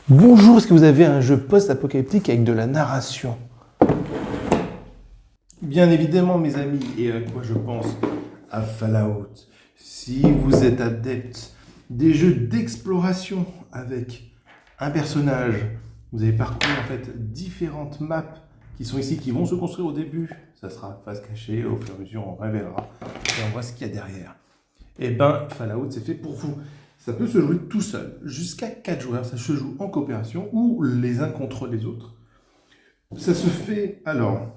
Bonjour, est-ce que vous avez un jeu post-apocalyptique avec de la narration? Bien évidemment, mes amis, et à quoi je pense? À Fallout. Si vous êtes adepte des jeux d'exploration avec un personnage, vous allez parcourir en fait différentes maps qui sont ici, qui vont se construire au début. Ça sera face cachée, au fur et à mesure on révélera et on voit ce qu'il y a derrière. Et ben, Fallout, c'est fait pour vous. Ça peut se jouer tout seul, jusqu'à 4 joueurs, ça se joue en coopération ou les uns contre les autres. Ça se fait alors.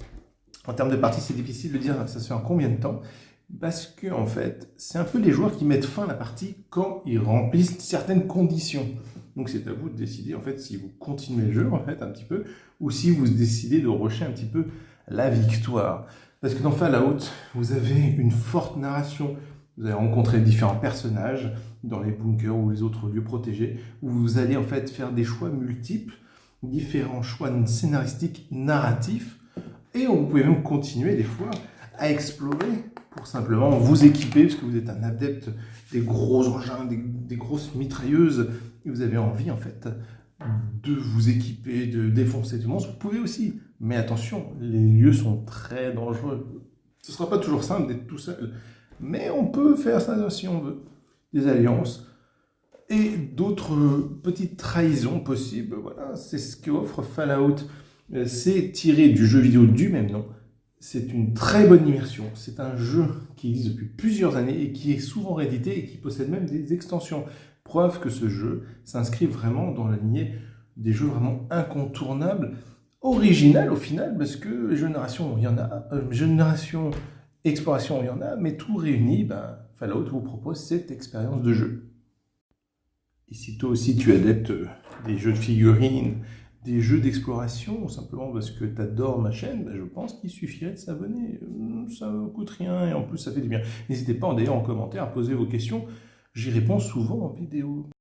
En termes de partie, c'est difficile de dire ça se fait en combien de temps, parce que en fait, c'est un peu les joueurs qui mettent fin à la partie quand ils remplissent certaines conditions. Donc c'est à vous de décider en fait si vous continuez le jeu en fait un petit peu, ou si vous décidez de rusher un petit peu la victoire. Parce que dans Fallout, vous avez une forte narration. Vous allez rencontrer différents personnages dans les bunkers ou les autres lieux protégés, où vous allez en fait faire des choix multiples, différents choix scénaristiques, narratifs. Et vous pouvez même continuer des fois à explorer pour simplement vous équiper, parce que vous êtes un adepte des gros engins, des grosses mitrailleuses, et vous avez envie en fait de vous équiper, de défoncer du monstre. Vous pouvez aussi, mais attention, les lieux sont très dangereux. Ce ne sera pas toujours simple d'être tout seul, mais on peut faire ça si on veut. Des alliances et d'autres petites trahisons possibles. Voilà, c'est ce qu'offre Fallout. C'est tiré du jeu vidéo du même nom. C'est une très bonne immersion. C'est un jeu qui existe depuis plusieurs années et qui est souvent réédité et qui possède même des extensions. Preuve que ce jeu s'inscrit vraiment dans la lignée des jeux vraiment incontournables, original au final, parce que génération, il y en a, génération, exploration, il y en a, mais tout réuni, ben, Fallout vous propose cette expérience de jeu. Et si toi aussi tu es adepte des jeux de figurines, des jeux d'exploration, ou simplement parce que tu adores ma chaîne, ben je pense qu'il suffirait de s'abonner. Ça ne coûte rien et en plus ça fait du bien. N'hésitez pas d'ailleurs en commentaire à poser vos questions. J'y réponds souvent en vidéo.